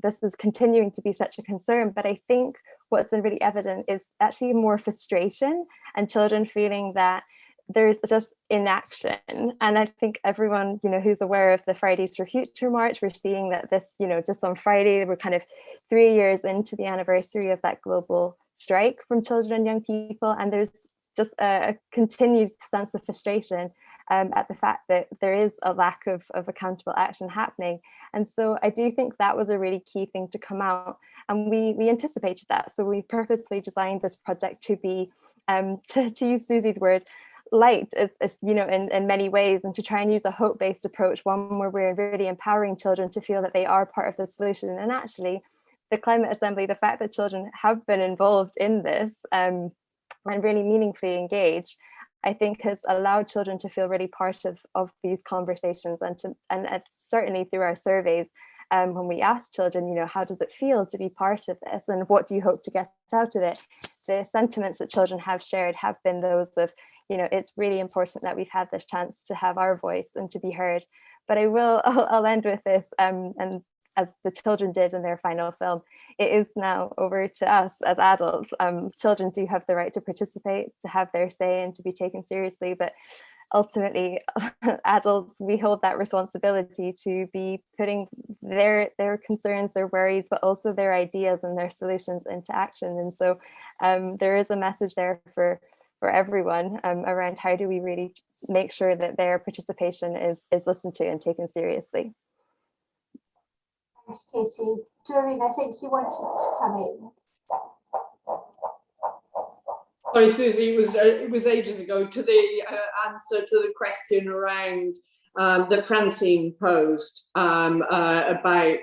this is continuing to be such a concern. But I think what's been really evident is actually more frustration and children feeling that there's just inaction. And I think everyone, who's aware of the Fridays for Future March, we're seeing that this, just on Friday, we're kind of 3 years into the anniversary of that global strike from children and young people. And there's just a continued sense of frustration at the fact that there is a lack of accountable action happening. And so I do think that was a really key thing to come out. And we anticipated that. So we purposely designed this project to be, to use Susie's word, light, as in many ways, and to try and use a hope-based approach, one where we're really empowering children to feel that they are part of the solution. And actually, the Climate Assembly, the fact that children have been involved in this and really meaningfully engaged, I think has allowed children to feel really part of these conversations, and certainly through our surveys, when we ask children, how does it feel to be part of this, and what do you hope to get out of it? The sentiments that children have shared have been those of, it's really important that we've had this chance to have our voice and to be heard. But I'll end with this, and as the children did in their final film, it is now over to us as adults. Children do have the right to participate, to have their say, and to be taken seriously. But ultimately, adults, we hold that responsibility to be putting their concerns, their worries, but also their ideas and their solutions into action. And so there is a message there for everyone around how do we really make sure that their participation is listened to and taken seriously. Thank you, Katie. Doreen, I think you wanted to come in. Sorry, Susie, it was ages ago, to the answer to the question around that Francine posed about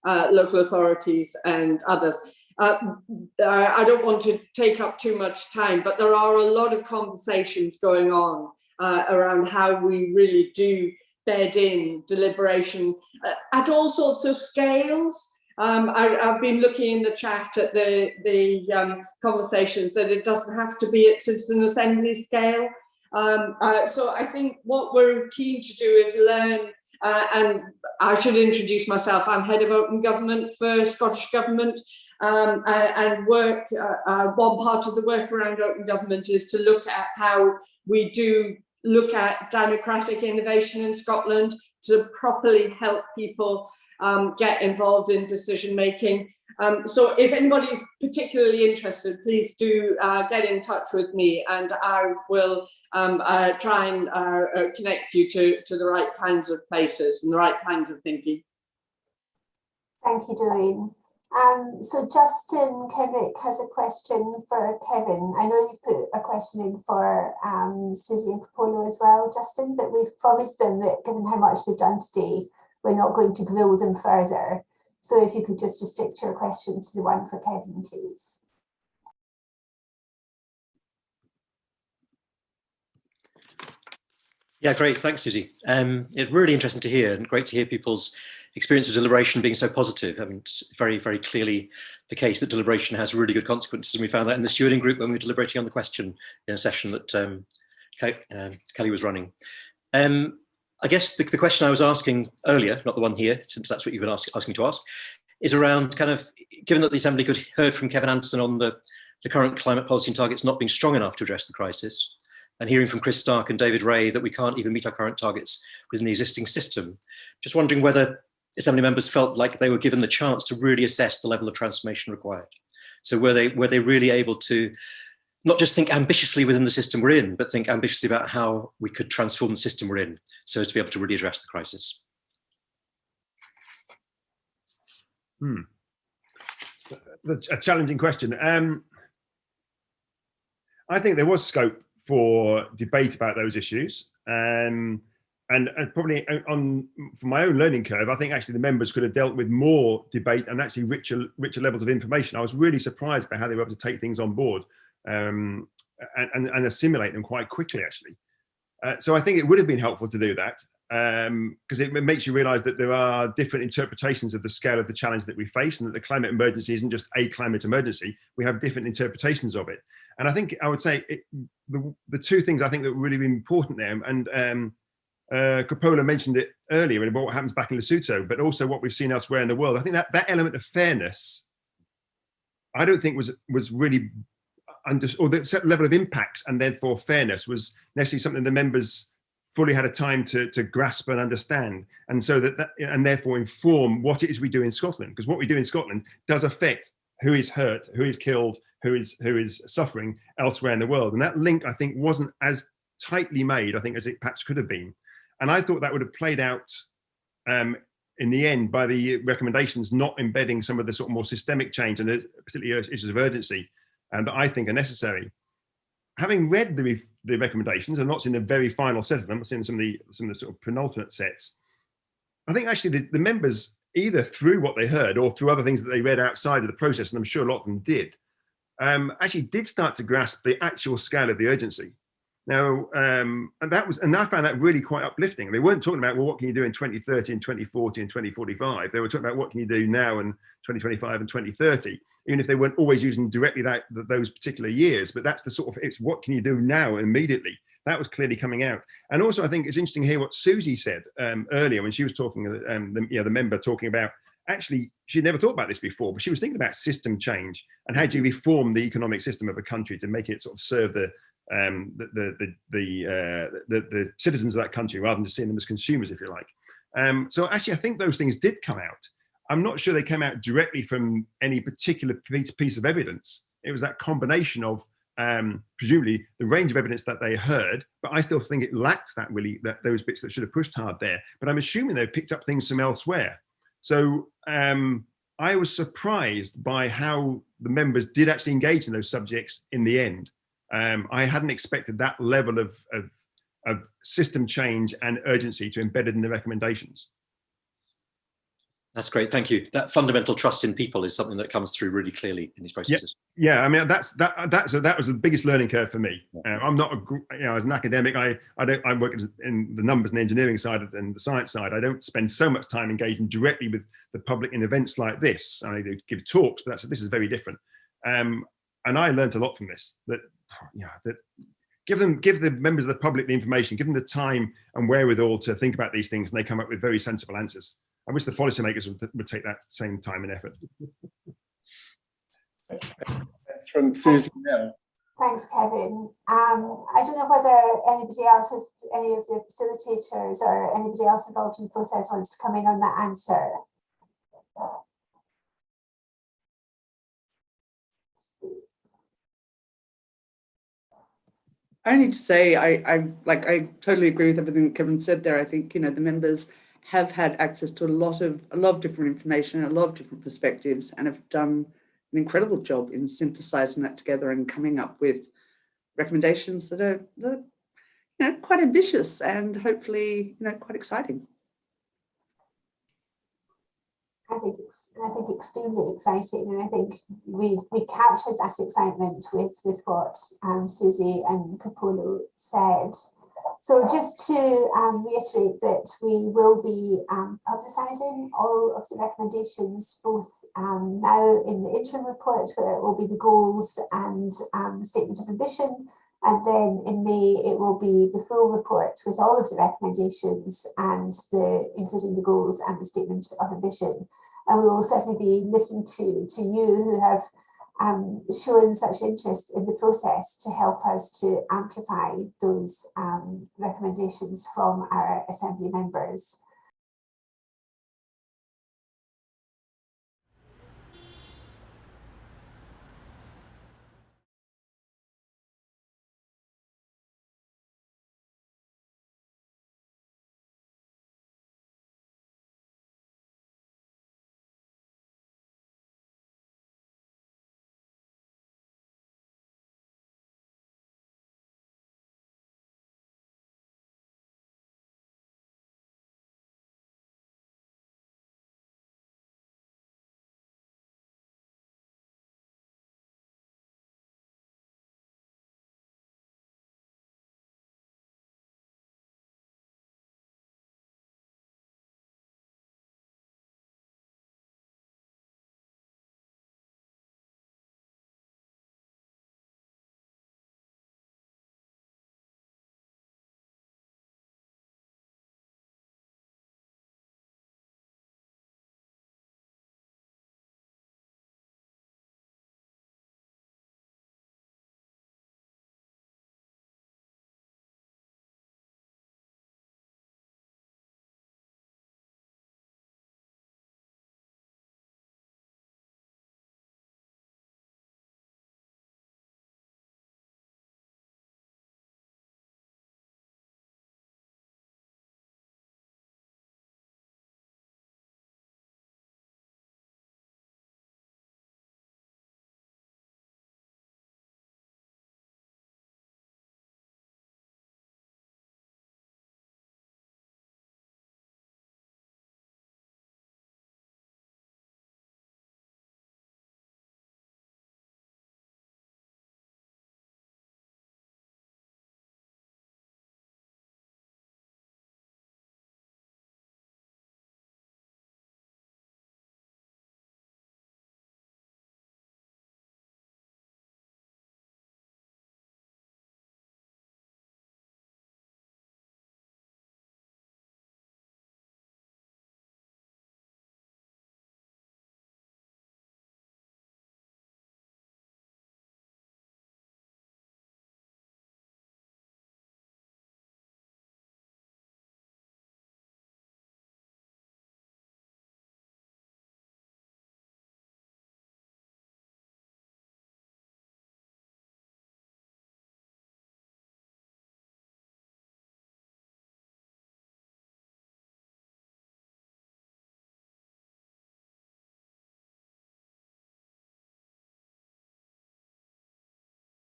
local authorities and others. I don't want to take up too much time, but there are a lot of conversations going on around how we really do bed in deliberation at all sorts of scales. I've been looking in the chat at the conversations that it doesn't have to be at citizen assembly scale. So I think what we're keen to do is learn, and I should introduce myself. I'm head of open government for Scottish Government, and work. One part of the work around open government is to look at how we do look at democratic innovation in Scotland to properly help people get involved in decision making. So if anybody's particularly interested, please do get in touch with me, and I will try and connect you to the right kinds of places and the right kinds of thinking. Thank you, Doreen. So Justin Kenrick has a question for Kevin. I know you've put a question in for Susie and Capolo as well, Justin, but we've promised them that given how much they've done today, we're not going to grill them further. So if you could just restrict your question to the one for Kevin, please. Yeah, great. Thanks, Susie. It's really interesting to hear, and great to hear people's experience of deliberation being so positive. I mean, it's very, very clearly the case that deliberation has really good consequences. And we found that in the stewarding group when we were deliberating on the question in a session that Kelly was running. I guess the question I was asking earlier, not the one here, since that's what you've been asking me to ask, is around kind of, given that the Assembly could heard from Kevin Anderson on the current climate policy and targets not being strong enough to address the crisis, and hearing from Chris Stark and David Ray that we can't even meet our current targets within the existing system. Just wondering whether Assembly members felt like they were given the chance to really assess the level of transformation required. So were they really able to not just think ambitiously within the system we're in, but think ambitiously about how we could transform the system we're in so as to be able to really address the crisis? A challenging question. I think there was scope for debate about those issues. And probably from my own learning curve, I think actually the members could have dealt with more debate and actually richer levels of information. I was really surprised by how they were able to take things on board and assimilate them quite quickly, actually. So I think it would have been helpful to do that because it makes you realize that there are different interpretations of the scale of the challenge that we face, and that the climate emergency isn't just a climate emergency. We have different interpretations of it. And I think I would say the two things I think that were really important there, and Coppola mentioned it earlier about what happens back in Lesotho, but also what we've seen elsewhere in the world. I think that element of fairness, I don't think was really or the level of impacts and therefore fairness was necessarily something the members fully had a time to grasp and understand, and so and therefore inform what it is we do in Scotland, because what we do in Scotland does affect who is hurt, who is killed, who is suffering elsewhere in the world. And that link, I think, wasn't as tightly made, I think, as it perhaps could have been. And I thought that would have played out in the end by the recommendations not embedding some of the sort of more systemic change and particularly issues of urgency that I think are necessary. Having read the recommendations and not seen the very final set of them, I've seen some of the sort of penultimate sets, I think actually the members, either through what they heard or through other things that they read outside of the process, and I'm sure a lot of them did, actually did start to grasp the actual scale of the urgency. Now, and I found that really quite uplifting. They weren't talking about, well, what can you do in 2030 and 2040 and 2045? They were talking about what can you do now in 2025 and 2030, even if they weren't always using directly those particular years. But that's the sort of, it's what can you do now immediately? That was clearly coming out. And also, I think it's interesting to hear what Susie said earlier when she was talking, the member talking about, actually, she'd never thought about this before, but she was thinking about system change and how do you reform the economic system of a country to make it sort of serve the citizens of that country rather than just seeing them as consumers, if you like. So actually, I think those things did come out. I'm not sure they came out directly from any particular piece of evidence. It was that combination of presumably the range of evidence that they heard, but I still think it lacked those bits that should have pushed hard there. But I'm assuming they picked up things from elsewhere. So I was surprised by how the members did actually engage in those subjects in the end. I hadn't expected that level of of system change and urgency to embed it in the recommendations. That's great, thank you. That fundamental trust in people is something that comes through really clearly in these processes. Yeah, I mean that was the biggest learning curve for me. I'm not, as an academic, I work in the numbers and engineering side and the science side. I don't spend so much time engaging directly with the public in events like this. I give talks, but this is very different. And I learned a lot from this. That give the members of the public the information, give them the time and wherewithal to think about these things, and they come up with very sensible answers. I wish the policymakers would take that same time and effort. That's from Susie now. Thanks, Kevin. I don't know whether anybody else, if any of the facilitators or anybody else involved in the process wants to come in on that answer. I need to say I totally agree with everything that Kevin said there. I think the members have had access to a lot of different information, a lot of different perspectives, and have done an incredible job in synthesizing that together and coming up with recommendations that are quite ambitious and hopefully quite exciting. I think extremely exciting, and I think we captured that excitement with what Susie and Capolo said. So just to reiterate that we will be publicising all of the recommendations, both now in the interim report, where it will be the goals and statement of ambition, and then in May it will be the full report with all of the recommendations and including the goals and the statement of ambition. And we will certainly be looking to you who have shown such interest in the process to help us to amplify those recommendations from our Assembly members.